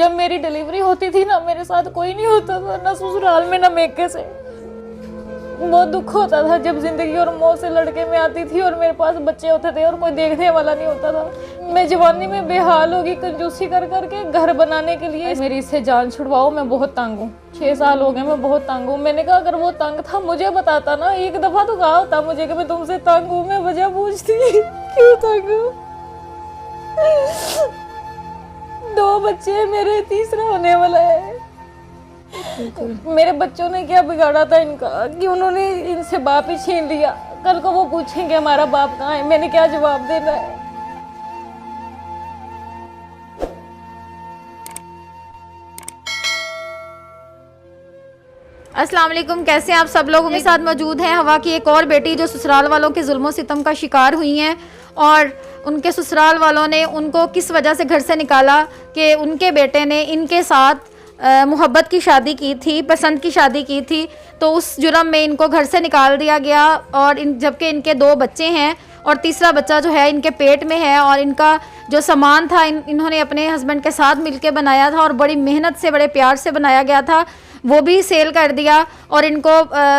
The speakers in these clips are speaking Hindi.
जब मेरी डिलीवरी होती थी ना, मेरे साथ कोई नहीं होता था, ना ससुराल में ना मेके से। बहुत दुख होता था जब जिंदगी और मौत से लड़के में आती थी और मेरे पास बच्चे होते थे और कोई देखने वाला नहीं होता था। मैं जवानी में बेहाल होगी कंजूसी कर करके घर बनाने के लिए। मेरी इससे जान छुड़वाओ, मैं बहुत तंग हूँ। 6 साल हो गए, मैं बहुत तंग हूँ। मैंने कहा अगर वो तंग था मुझे बताता ना, एक दफा तो कहा होता मुझे कि मैं तुमसे तंग हूँ। मैं वजह पूछती क्यों तंग हूँ। 2 बच्चे मेरे, तीसरा होने वाला है। मेरे बच्चों ने क्या बिगाड़ा था इनका कि उन्होंने इनसे बाप ही छीन लिया। कल को वो पूछेंगे हमारा बाप कहाँ है, मैंने क्या जवाब देना है। अस्सलाम वालेकुम, कैसे हैं आप सब लोग। मेरे साथ मौजूद हैं हवा की एक और बेटी जो ससुराल वालों के जुल्मों सितम का शिकार हुई हैं और उनके ससुराल वालों ने उनको किस वजह से घर से निकाला कि उनके बेटे ने इनके साथ मोहब्बत की शादी की थी, पसंद की शादी की थी, तो उस जुर्म में इनको घर से निकाल दिया गया। और जबकि इनके 2 बच्चे हैं और तीसरा बच्चा जो है इनके पेट में है और इनका जो सामान था इन्होंने अपने हस्बैंड के साथ मिलके बनाया था और बड़ी मेहनत से, बड़े प्यार से बनाया गया था, वो भी सेल कर दिया और इनको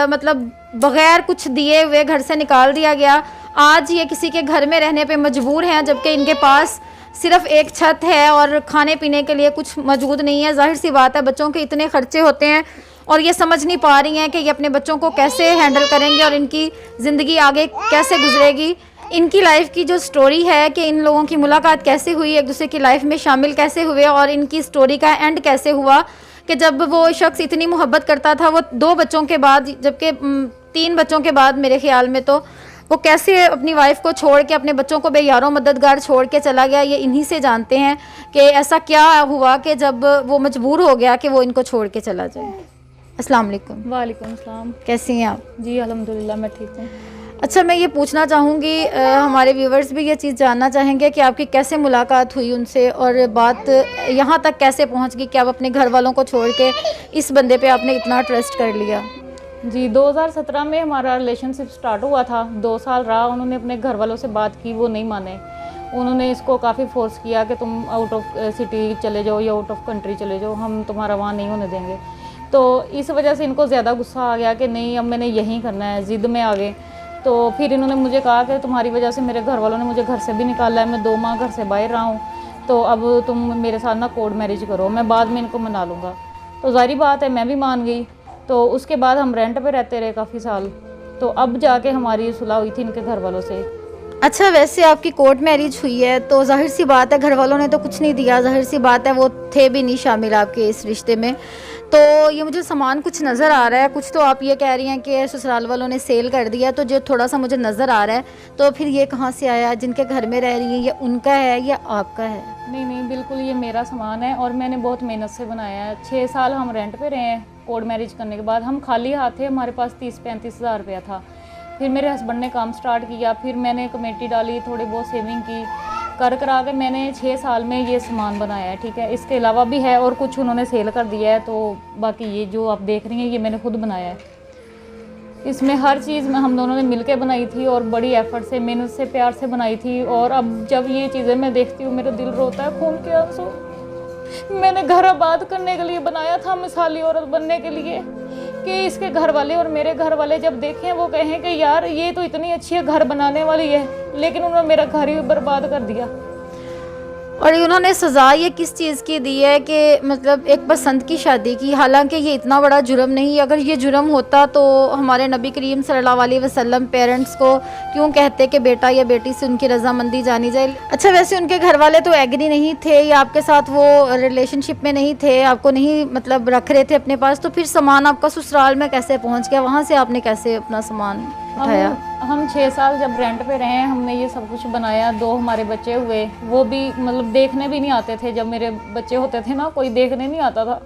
मतलब बग़ैर कुछ दिए हुए घर से निकाल दिया गया। आज ये किसी के घर में रहने पे मजबूर हैं जबकि इनके पास सिर्फ एक छत है और खाने पीने के लिए कुछ मौजूद नहीं है। जाहिर सी बात है, बच्चों के इतने खर्चे होते हैं और ये समझ नहीं पा रही हैं कि ये अपने बच्चों को कैसे हैंडल करेंगे और इनकी ज़िंदगी आगे कैसे गुजरेगी। इनकी लाइफ की जो स्टोरी है कि इन लोगों की मुलाकात कैसे हुई, एक दूसरे की लाइफ में शामिल कैसे हुए और इनकी स्टोरी का एंड कैसे हुआ कि जब वो शख्स इतनी मोहब्बत करता था, वो 2 बच्चों के बाद, जबकि 3 बच्चों के बाद मेरे ख्याल में, तो वो कैसे अपनी वाइफ को छोड़ के अपने बच्चों को बेयारों मददगार छोड़ के चला गया। ये इन्हीं से जानते हैं कि ऐसा क्या हुआ कि जब वो मजबूर हो गया कि वो इनको छोड़ के चला जाए। अस्सलाम वालेकुम। वालेकुम सलाम। कैसी हैं आप? जी अल्हम्दुलिल्लाह, मैं ठीक हूँ। अच्छा, मैं ये पूछना चाहूँगी, हमारे व्यूवर्स भी ये चीज़ जानना चाहेंगे कि आपकी कैसे मुलाकात हुई उनसे और बात यहाँ तक कैसे पहुँच गई कि आप अपने घर वालों को छोड़ के इस बंदे पे आपने इतना ट्रस्ट कर लिया। जी 2017 में हमारा रिलेशनशिप स्टार्ट हुआ था। 2 साल रहा। उन्होंने अपने घर वालों से बात की, वो नहीं माने। उन्होंने इसको काफ़ी फोर्स किया कि तुम आउट ऑफ सिटी चले जाओ या आउट ऑफ कंट्री चले जाओ, हम तुम्हारा वहाँ नहीं होने देंगे। तो इस वजह से इनको ज़्यादा गुस्सा आ गया कि नहीं अब मैंने यहीं करना है, ज़िद में आ गए। तो फिर इन्होंने मुझे कहा कि तुम्हारी वजह से मेरे घर वालों ने मुझे घर से भी निकाला है, मैं 2 माह घर से बाहर रहा हूँ, तो अब तुम मेरे साथ ना कोर्ट मैरिज करो, मैं बाद में इनको मना लूँगा। तो ज़ाहिर बात है मैं भी मान गई। तो उसके बाद हम रेंट पे रहते रहे काफ़ी साल। तो अब जाके हमारी सुलह हुई थी इनके घर वालों से। अच्छा, वैसे आपकी कोर्ट मैरिज हुई है तो जाहिर सी बात है घर वालों ने तो कुछ नहीं दिया, जाहिर सी बात है वो थे भी नहीं शामिल आपके इस रिश्ते में। तो ये मुझे सामान कुछ नज़र आ रहा है, कुछ तो आप ये कह रही हैं कि ससुराल वालों ने सेल कर दिया, तो जो थोड़ा सा मुझे नज़र आ रहा है, तो फिर ये कहाँ से आया? जिनके घर में रह रही हैं ये उनका है या आपका है? नहीं नहीं, बिल्कुल ये मेरा सामान है और मैंने बहुत मेहनत से बनाया है। 6 साल हम रेंट पे रहे हैं। कोर्ट मैरिज करने के बाद हम खाली हाथ थे, हमारे पास 30-35 हज़ार रुपया था। फिर मेरे हस्बैंड ने काम स्टार्ट किया, फिर मैंने कमेटी डाली, थोड़ी बहुत सेविंग की, कर करा के मैंने 6 साल में ये सामान बनाया है। ठीक है, इसके अलावा भी है और कुछ उन्होंने सेल कर दिया है। तो बाकी ये जो आप देख रही हैं ये मैंने खुद बनाया है। इसमें हर चीज़ में हम दोनों ने मिलकर बनाई थी और बड़ी एफर्ट से, मेहनत से, प्यार से बनाई थी। और अब जब ये चीज़ें मैं देखती हूँ मेरा दिल रोता है खून के आंसू। मैंने घर आबाद करने के लिए बनाया था, मिसाली औरत बनने के लिए, कि इसके घर वाले और मेरे घर वाले जब देखें वो कहें कि यार ये तो इतनी अच्छी है, घर बनाने वाली है, लेकिन उन्होंने मेरा घर ही बर्बाद कर दिया। और उन्होंने सज़ा ये किस चीज़ की दी है कि मतलब एक पसंद की शादी की, हालांकि ये इतना बड़ा जुर्म नहीं। अगर ये जुर्म होता तो हमारे नबी करीम सल्लल्लाहु अलैहि वसल्लम पेरेंट्स को क्यों कहते कि बेटा या बेटी से उनकी रजामंदी जानी जाए। अच्छा, वैसे उनके घर वाले तो एग्री नहीं थे या आपके साथ वो रिलेशनशिप में नहीं थे, आपको नहीं मतलब रख रहे थे अपने पास, तो फिर सामान आपका ससुराल में कैसे पहुँच गया? वहाँ से आपने कैसे अपना सामान उठाया? हम 6 साल जब रेंट पे रहे, हमने ये सब कुछ बनाया। 2 हमारे बच्चे हुए, वो भी मतलब देखने भी नहीं आते थे। जब मेरे बच्चे होते थे ना, कोई देखने नहीं आता था।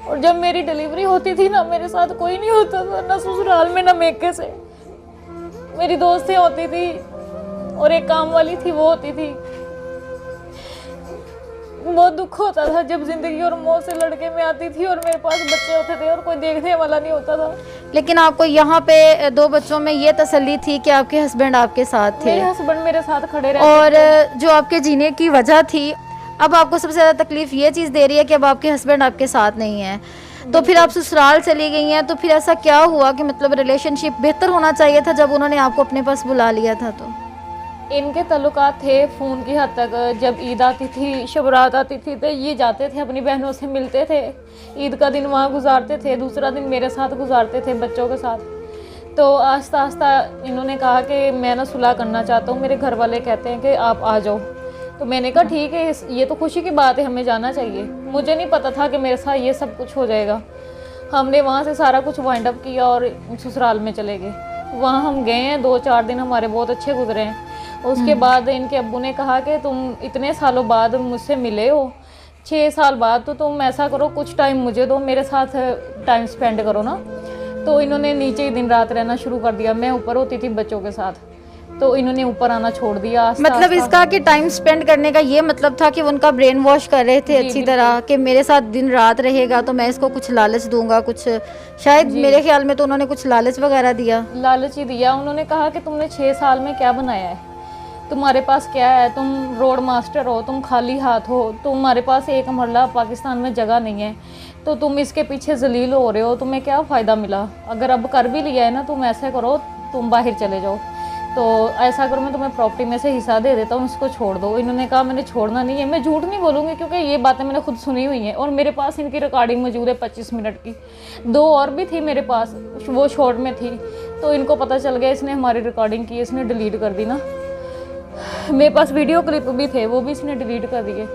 और जब मेरी डिलीवरी होती थी ना, मेरे साथ कोई नहीं होता था, ना ससुराल में ना मेके से। मेरी दोस्तें होती थी और एक काम वाली थी, वो होती थी। बहुत दुख होता था जब जिंदगी और मौत से लड़के में आती थी और मेरे पास बच्चे होते थे और कोई देखने वाला नहीं होता था। लेकिन आपको यहाँ पे 2 बच्चों में ये तसल्ली थी कि आपके हस्बैंड आपके साथ थे, मेरे हस्बैंड मेरे साथ खड़े रहते और जो आपके जीने की वजह थी अब आपको सबसे ज़्यादा तकलीफ़ ये चीज़ दे रही है कि अब आपके हस्बैंड आपके साथ नहीं हैं, तो फिर आप ससुराल चली गई हैं, तो फिर ऐसा क्या हुआ कि मतलब रिलेशनशिप बेहतर होना चाहिए था जब उन्होंने आपको अपने पास बुला लिया था? तो इनके ताल्लुकात थे फ़ोन की हद तक। जब ईद आती थी, शब रात आती थी, तो ये जाते थे अपनी बहनों से मिलते थे, ईद का दिन वहाँ गुजारते थे, दूसरा दिन मेरे साथ गुजारते थे बच्चों के साथ। तो आस्ता आस्ता इन्होंने कहा कि मैं ना सुलह करना चाहता हूँ, मेरे घर वाले कहते हैं कि आप आ जाओ। तो मैंने कहा ठीक है, ये तो खुशी की बात है, हमें जाना चाहिए। मुझे नहीं पता था कि मेरे साथ ये सब कुछ हो जाएगा। हमने वहाँ से सारा कुछ वाइंड अप किया और ससुराल में चले गए। वहाँ हम गए हैं, 2-4 दिन हमारे बहुत अच्छे गुजरे हैं। उसके बाद इनके अब्बू ने कहा कि तुम इतने सालों बाद मुझसे मिले हो, 6 साल बाद, तो तुम ऐसा करो कुछ टाइम मुझे दो, मेरे साथ टाइम स्पेंड करो ना। तो इन्होंने नीचे ही दिन रात रहना शुरू कर दिया। मैं ऊपर होती थी बच्चों के साथ, तो इन्होंने ऊपर आना छोड़ दिया। मतलब इसका कि टाइम स्पेंड करने का ये मतलब था कि वो उनका ब्रेन वॉश कर रहे थे अच्छी तरह कि मेरे साथ दिन रात रहेगा तो मैं इसको कुछ लालच दूंगा, कुछ शायद मेरे ख्याल में तो उन्होंने कुछ लालच वगैरह दिया। लालच ही दिया। उन्होंने कहा कि तुमने 6 साल में क्या बनाया है, तुम्हारे पास क्या है, तुम रोड मास्टर हो, तुम खाली हाथ हो, तुम्हारे पास एक मरला पाकिस्तान में जगह नहीं है, तो तुम इसके पीछे जलील हो रहे हो, तुम्हें क्या फ़ायदा मिला। अगर अब कर भी लिया है ना, तुम ऐसा करो, तुम बाहर चले जाओ, तो ऐसा करो मैं तुम्हें प्रॉपर्टी में से हिस्सा दे देता हूँ, इसको छोड़ दो। इन्होंने कहा मैंने छोड़ना नहीं है। मैं झूठ नहीं बोलूँगी क्योंकि ये बातें मैंने खुद सुनी हुई हैं और मेरे पास इनकी रिकॉर्डिंग मौजूद है 25 मिनट की। 2 और भी थी मेरे पास, वो शॉर्ट में थी, तो इनको पता चल गया, इसने हमारी रिकॉर्डिंग की, इसने डिलीट कर दी ना। मेरे पास वीडियो क्लिप भी थे, वो भी इसने डिलीट कर दिए।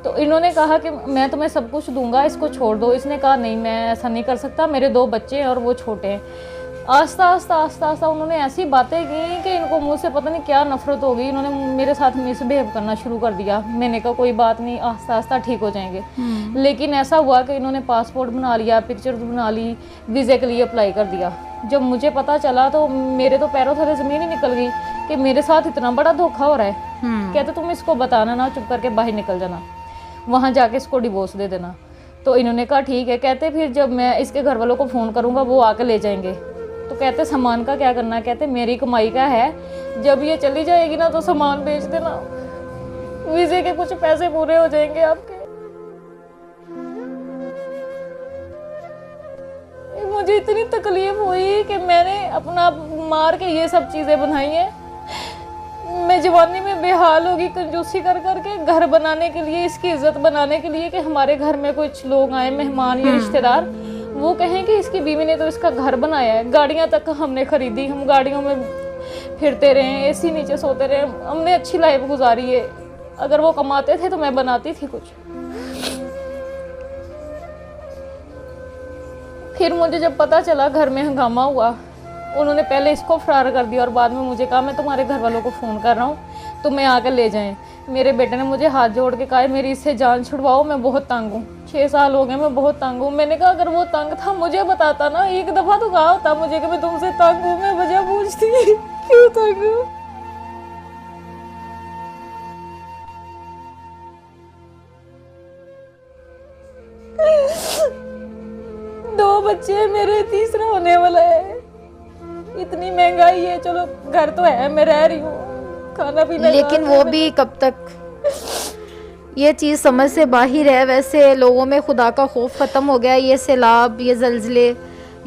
तो इन्होंने कहा कि मैं तुम्हें सब कुछ दूंगा, इसको छोड़ दो। इसने कहा नहीं, मैं ऐसा नहीं कर सकता, मेरे 2 बच्चे हैं और वो छोटे हैं। आस्ता आस्ता उन्होंने ऐसी बातें की कि इनको मुझसे पता नहीं क्या नफरत हो गई। इन्होंने मेरे साथ मिसबिहेव करना शुरू कर दिया। मैंने कहा कोई बात नहीं, आस्ता आस्ता ठीक हो जाएंगे। लेकिन ऐसा हुआ कि इन्होंने पासपोर्ट बना लिया, पिक्चर बना ली, वीज़े के लिए अप्लाई कर दिया। जब मुझे पता चला तो मेरे तो पैरों थले ज़मीन ही निकल गई कि मेरे साथ इतना बड़ा धोखा हो रहा है। कहते तुम इसको बताना ना, चुप करके बाहर निकल जाना, वहाँ जाके इसको डिवोर्स दे देना। तो इन्होंने कहा ठीक है। कहते फिर जब मैं इसके घर वालों को फ़ोन करूँगा वो आके ले जाएंगे। तो कहते सामान का क्या करना है, कहते मेरी कमाई का है, जब ये चली जाएगी ना तो सामान बेच देना, वीज़े के कुछ पैसे पूरे हो जाएंगे आपके। मुझे इतनी तकलीफ हुई कि मैंने अपना मार के ये सब चीज़ें बनाई हैं। मैं जवानी में बेहाल होगी कंजूसी कर करके घर बनाने के लिए, इसकी इज्जत बनाने के लिए कि हमारे घर में कुछ लोग आए, मेहमान या रिश्तेदार, वो कहें कि इसकी बीवी ने तो इसका घर बनाया है। गाड़ियाँ तक हमने खरीदी, हम गाड़ियों में फिरते रहे, एसी नीचे सोते रहे, हमने अच्छी लाइफ गुजारी है। अगर वो कमाते थे तो मैं बनाती थी कुछ। फिर मुझे जब पता चला, घर में हंगामा हुआ, उन्होंने पहले इसको फरार कर दिया और बाद में मुझे कहा मैं तुम्हारे घर वालों को फ़ोन कर रहा हूँ, तुम्हें आकर ले जाएं। मेरे बेटे ने मुझे हाथ जोड़ के कहा मेरी इससे जान छुड़वाओ, मैं बहुत तंग हूँ, 6 साल हो गए, मैं बहुत तंग हूँ। मैंने कहा अगर वो तंग था मुझे बताता ना, एक दफ़ा तो कहा होता मुझे कि मैं तुमसे तंग हूँ, मैं वजह पूछती क्यों तंग हूँ। दो बच्चे हैं मेरे, तीसरा होने वाला है। इतनी महंगाई है, चलो घर तो है, मैं रह रही हूँ, खाना पीना, लेकिन वो भी कब तक, ये चीज़ समझ से बाहर है। वैसे लोगों में खुदा का खौफ ख़त्म हो गया। ये सैलाब, ये ज़लज़ले,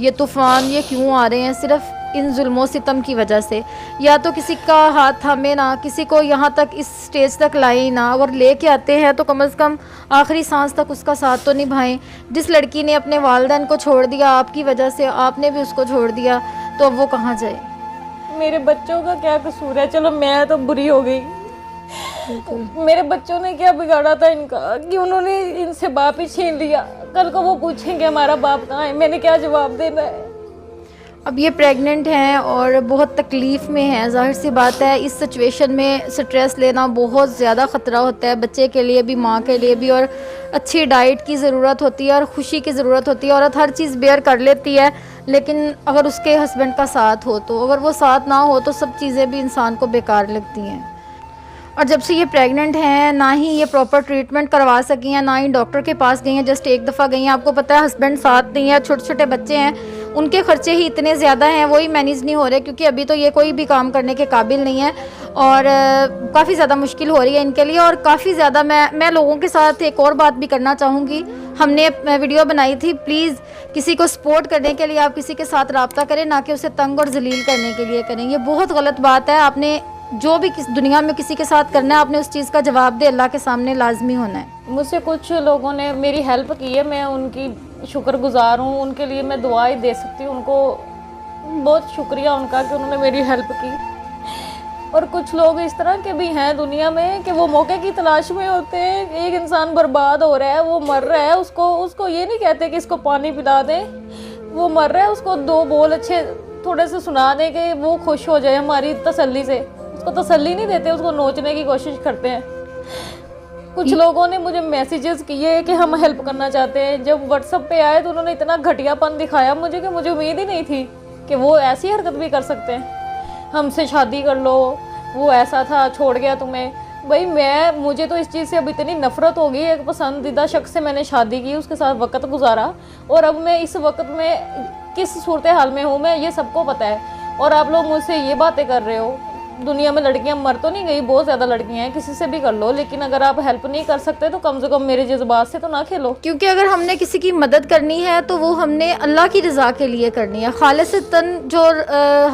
ये तूफ़ान, ये क्यों आ रहे हैं? सिर्फ इन जुल्मों सितम की वजह से। या तो किसी का हाथ थामे ना, किसी को यहाँ तक इस स्टेज तक लाए ना, और लेके आते हैं तो कम से कम आखिरी सांस तक उसका साथ तो निभाएं। जिस लड़की ने अपने वालिदैन को छोड़ दिया आपकी वजह से, आपने भी उसको छोड़ दिया, तो अब वो कहाँ जाए? मेरे बच्चों का क्या कसूर है? चलो मैं तो बुरी हो गई, मेरे बच्चों ने क्या बिगाड़ा था इनका कि उन्होंने इनसे बाप ही छीन लिया। कल को वो पूछेंगे हमारा बाप कहाँ है, मैंने क्या जवाब देना है? अब ये प्रेग्नेंट हैं और बहुत तकलीफ़ में हैं, ज़ाहिर सी बात है। इस सिचुएशन में स्ट्रेस लेना बहुत ज़्यादा ख़तरा होता है, बच्चे के लिए भी, माँ के लिए भी। और अच्छी डाइट की ज़रूरत होती है और ख़ुशी की ज़रूरत होती है। औरत हर चीज़ बेयर कर लेती है, लेकिन अगर उसके हस्बैंड का साथ हो तो, अगर वो साथ ना हो तो सब चीज़ें भी इंसान को बेकार लगती हैं। और जब से ये प्रेग्नेंट हैं ना ही ये प्रॉपर ट्रीटमेंट करवा सकी हैं, ना ही डॉक्टर के पास गई हैं, जस्ट एक दफ़ा गई हैं। आपको पता है हस्बैंड साथ नहीं है, छोटे छोटे बच्चे हैं, उनके खर्चे ही इतने ज़्यादा हैं, वही मैनेज नहीं हो रहे, क्योंकि अभी तो ये कोई भी काम करने के काबिल नहीं है और काफ़ी ज़्यादा मुश्किल हो रही है इनके लिए। और काफ़ी ज़्यादा मैं लोगों के साथ एक और बात भी करना चाहूँगी, हमने वीडियो बनाई थी, प्लीज़ किसी को सपोर्ट करने के लिए आप किसी के साथ रब्ता करें, ना कि उसे तंग और जलील करने के लिए करें। ये बहुत गलत बात है। आपने जो भी किस दुनिया में किसी के साथ करना है, आपने उस चीज़ का जवाब दे अल्लाह के सामने लाजमी होना है। मुझसे कुछ लोगों ने मेरी हेल्प की है, मैं उनकी शुक्रगुजार हूँ, उनके लिए मैं दुआ ही दे सकती हूँ। उनको बहुत शुक्रिया उनका कि उन्होंने मेरी हेल्प की। और कुछ लोग इस तरह के भी हैं दुनिया में कि वो मौके की तलाश में होते हैं। एक इंसान बर्बाद हो रहा है, वो मर रहा है, उसको ये नहीं कहते कि इसको पानी पिला दें, वो मर रहा है, उसको दो बोल अच्छे थोड़े से सुना दें कि वो खुश हो जाए हमारी तसल्ली से। उसको तसल्ली नहीं देते, उसको नोचने की कोशिश करते हैं। कुछ लोगों ने मुझे मैसेजेस किए कि हम हेल्प करना चाहते हैं। जब व्हाट्सएप पे आए तो उन्होंने इतना घटियापन दिखाया मुझे कि मुझे उम्मीद ही नहीं थी कि वो ऐसी हरकत भी कर सकते हैं। हमसे शादी कर लो, वो ऐसा था, छोड़ गया तुम्हें। भाई मुझे तो इस चीज़ से अब इतनी नफरत हो गई। एक पसंदीदा शख्स से मैंने शादी की, उसके साथ वक्त गुजारा, और अब मैं इस वक्त में किस सूरत हाल में हूँ मैं, ये सबको पता है। और आप लोग मुझसे ये बातें कर रहे हो। दुनिया में लड़कियां मर तो नहीं गई, बहुत ज़्यादा लड़कियां हैं, किसी से भी कर लो, लेकिन अगर आप हेल्प नहीं कर सकते तो कम से कम मेरे जज्बात से तो ना खेलो। क्योंकि अगर हमने किसी की मदद करनी है तो वो हमने अल्लाह की रज़ा के लिए करनी है। खालिसतन जो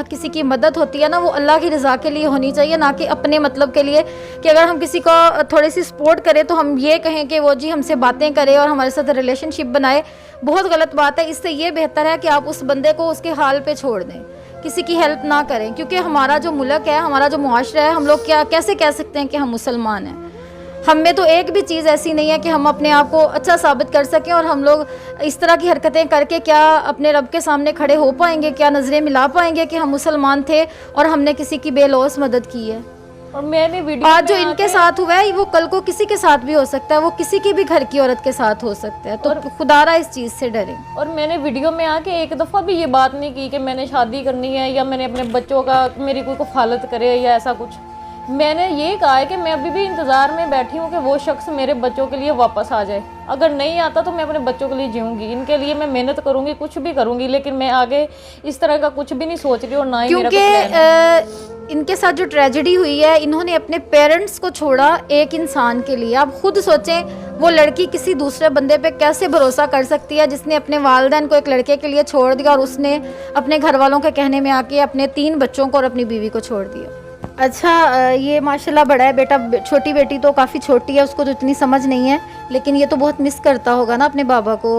किसी की मदद होती है ना, वो अल्लाह की रज़ा के लिए होनी चाहिए, ना कि अपने मतलब के लिए। कि अगर हम किसी को थोड़ी सी सपोर्ट करें तो हम ये कहें कि वो जी हमसे बातें करे और हमारे साथ रिलेशनशिप बनाए, बहुत गलत बात है। इससे ये बेहतर है कि आप उस बंदे को उसके हाल पे छोड़ दें, किसी की हेल्प ना करें। क्योंकि हमारा जो मुल्क है, हमारा जो मुआशरा है, हम लोग कैसे कह सकते हैं कि हम मुसलमान हैं? हम में तो एक भी चीज़ ऐसी नहीं है कि हम अपने आप को अच्छा साबित कर सकें, और हम लोग इस तरह की हरकतें करके क्या अपने रब के सामने खड़े हो पाएंगे? क्या नज़रें मिला पाएंगे कि हम मुसलमान थे और हमने किसी की बेलौस मदद की है? और मैंने वीडियो आज जो इनके साथ हुआ है वो कल को किसी के साथ भी हो सकता है, वो किसी की भी घर की औरत के साथ हो सकता है। तो खुदारा इस चीज़ से डरें। और मैंने वीडियो में आके एक दफ़ा भी ये बात नहीं की कि मैंने शादी करनी है या मैंने अपने बच्चों का मेरी कोई कफालत करे या ऐसा कुछ। मैंने ये कहा है कि मैं अभी भी इंतज़ार में बैठी हूँ कि वो शख्स मेरे बच्चों के लिए वापस आ जाए। अगर नहीं आता तो मैं अपने बच्चों के लिए जीऊँगी, इनके लिए मैं मेहनत करूँगी, कुछ भी करूँगी, लेकिन मैं आगे इस तरह का कुछ भी नहीं सोच रही और ना ही मेरा कुछ प्लान है। इनके साथ जो ट्रेजेडी हुई है, इन्होंने अपने पेरेंट्स को छोड़ा एक इंसान के लिए। आप खुद सोचें, वो लड़की किसी दूसरे बंदे पे कैसे भरोसा कर सकती है जिसने अपने वालिदैन को एक लड़के के लिए छोड़ दिया, और उसने अपने घर वालों के कहने में आके अपने 3 बच्चों को और अपनी बीवी को छोड़ दिया। अच्छा, ये माशाल्लाह बड़ा है बेटा, छोटी बेटी तो काफ़ी छोटी है, उसको तो इतनी समझ नहीं है, लेकिन ये तो बहुत मिस करता होगा ना अपने बाबा को।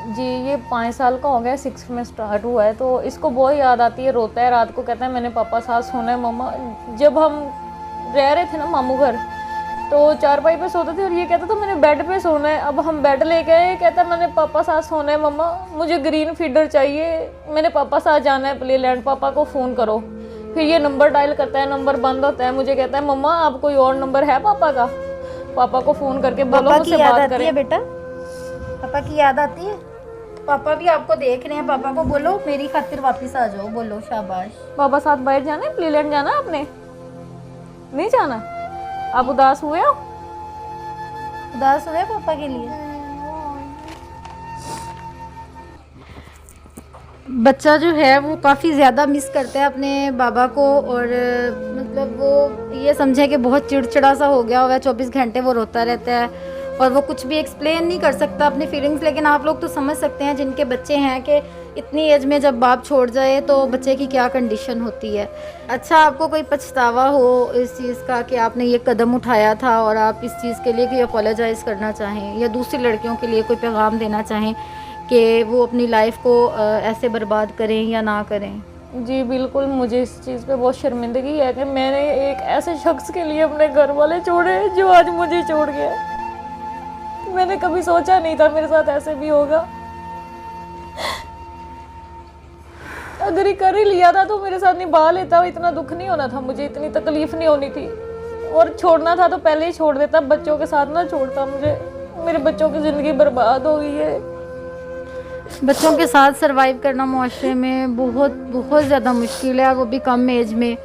जी, ये 5 साल का हो गया, 6 में स्टार्ट हुआ है, तो इसको बहुत याद आती है, रोता है, रात को कहता है मैंने पापा साथ सोना है मम्मा। जब हम रह रहे थे ना मामू घर, तो चारपाई पे सोते थे और ये कहता था मैंने बेड पे सोना है। अब हम बेड ले गए, कहता है मैंने पापा साथ सोना है मम्मा, मुझे ग्रीन फीडर चाहिए, मैंने पापा साथ जाना है प्ले लैंड, पापा को फ़ोन करो। फिर ये नंबर डायल करता है, नंबर बंद होता है, मुझे कहता है मम्मा आप कोई और नंबर है पापा का, पापा को फ़ोन करके बोलो मुझसे बात करें। बेटा, पापा की याद आती है? पापा भी आपको देख रहे हैं, पापा को बोलो मेरी खातिर वापस आ जाओ, बोलो शाबाश। पापा साथ बाहर जाना है, प्लेलैंड जाना है, आपने नहीं जाना? आप उदास हुए हो? उदास हुए पापा के लिए? बच्चा जो है वो काफ़ी ज़्यादा मिस करता है अपने बाबा को, और मतलब वो ये समझे कि बहुत चिड़चिड़ा सा हो गया हुआ है, 24 घंटे वो रोता रहता है और वो कुछ भी एक्सप्लेन नहीं कर सकता अपनी फीलिंग्स। लेकिन आप लोग तो समझ सकते हैं जिनके बच्चे हैं कि इतनी एज में जब बाप छोड़ जाए तो बच्चे की क्या कंडीशन होती है। अच्छा, आपको कोई पछतावा हो इस चीज़ का कि आपने ये कदम उठाया था और आप इस चीज़ के लिए कोई अपोलोजाइज़ करना चाहें, या दूसरी लड़कियों के लिए कोई पैगाम देना चाहें कि वो अपनी लाइफ को ऐसे बर्बाद करें या ना करें? जी बिल्कुल, मुझे इस चीज़ पे बहुत शर्मिंदगी है कि मैंने एक ऐसे शख्स के लिए अपने घर वाले छोड़े जो आज मुझे छोड़ गया। मैंने कभी सोचा नहीं था मेरे साथ ऐसे भी होगा। अगर ये कर ही लिया था तो मेरे साथ निभा लेता, इतना दुख नहीं होना था मुझे, इतनी तकलीफ नहीं होनी थी। और छोड़ना था तो पहले ही छोड़ देता, बच्चों के साथ ना छोड़ता मुझे। मेरे बच्चों की ज़िंदगी बर्बाद हो गई है। बच्चों के साथ सरवाइव करना मुआशरे में बहुत बहुत ज़्यादा मुश्किल है, और वो भी कम एज में।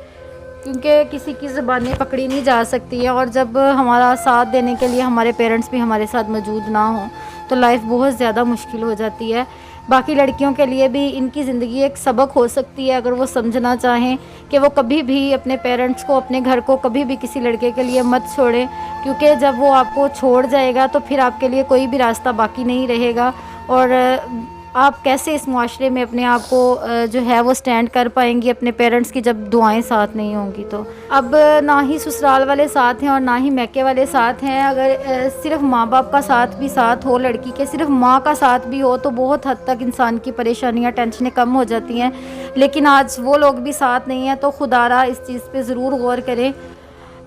क्योंकि किसी की ज़बानें पकड़ी नहीं जा सकती हैं, और जब हमारा साथ देने के लिए हमारे पेरेंट्स भी हमारे साथ मौजूद ना हों तो लाइफ बहुत ज़्यादा मुश्किल हो जाती है। बाकी लड़कियों के लिए भी इनकी ज़िंदगी एक सबक हो सकती है अगर वो समझना चाहें कि वो कभी भी अपने पेरेंट्स को, अपने घर को कभी भी किसी लड़के के लिए मत छोड़ें, क्योंकि जब वो आपको छोड़ जाएगा तो फिर आपके लिए कोई भी रास्ता बाकी नहीं रहेगा, और आप कैसे इस मुआशरे में अपने आप को जो है वो स्टैंड कर पाएंगी अपने पेरेंट्स की जब दुआएं साथ नहीं होंगी। तो अब ना ही ससुराल वाले साथ हैं और ना ही मैके वाले साथ हैं। अगर सिर्फ माँ बाप का साथ भी साथ हो, लड़की के सिर्फ माँ का साथ भी हो, तो बहुत हद तक इंसान की परेशानियाँ, टेंशनें कम हो जाती हैं। लेकिन आज वो लोग भी साथ नहीं हैं, तो खुदारा इस चीज़ पर ज़रूर गौर करें।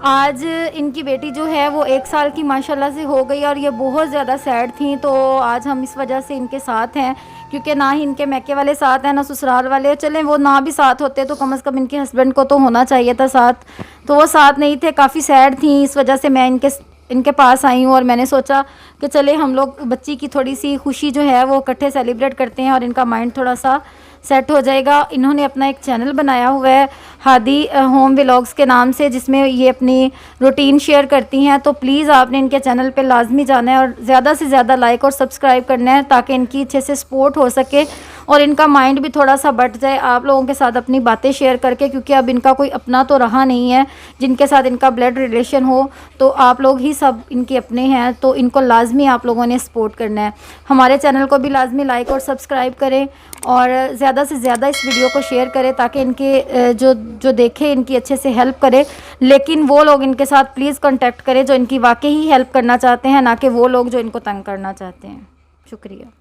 आज इनकी बेटी जो है वो 1 साल की माशाल्लाह से हो गई और ये बहुत ज़्यादा सैड थी, तो आज हम इस वजह से इनके साथ हैं, क्योंकि ना ही इनके मैके वाले साथ हैं ना ससुराल वाले। चलें वो ना भी साथ होते तो कम से कम इनके हस्बैंड को तो होना चाहिए था साथ, तो वो साथ नहीं थे, काफ़ी सैड थी। इस वजह से मैं इनके पास आई हूँ और मैंने सोचा कि चले हम लोग बच्ची की थोड़ी सी खुशी जो है वो इकट्ठे सेलिब्रेट करते हैं और इनका माइंड थोड़ा सा सेट हो जाएगा। इन्होंने अपना एक चैनल बनाया हुआ है हादी होम व्लॉग्स के नाम से, जिसमें ये अपनी रूटीन शेयर करती हैं। तो प्लीज़ आपने इनके चैनल पे लाजमी जाना है और ज़्यादा से ज़्यादा लाइक और सब्सक्राइब करना है, ताकि इनकी अच्छे से सपोर्ट हो सके और इनका माइंड भी थोड़ा सा बढ़ जाए आप लोगों के साथ अपनी बातें शेयर करके, क्योंकि अब इनका कोई अपना तो रहा नहीं है जिनके साथ इनका ब्लड रिलेशन हो, तो आप लोग ही सब इनके अपने हैं, तो इनको लाजमी आप लोगों ने सपोर्ट करना है। हमारे चैनल को भी लाजमी लाइक और सब्सक्राइब करें और ज़्यादा से ज़्यादा इस वीडियो को शेयर करें, ताकि इनके जो देखे इनकी अच्छे से हेल्प करे। लेकिन वो लोग इनके साथ प्लीज़ कांटेक्ट करें जो इनकी वाकई ही हेल्प करना चाहते हैं, ना कि वो लोग जो इनको तंग करना चाहते हैं। शुक्रिया।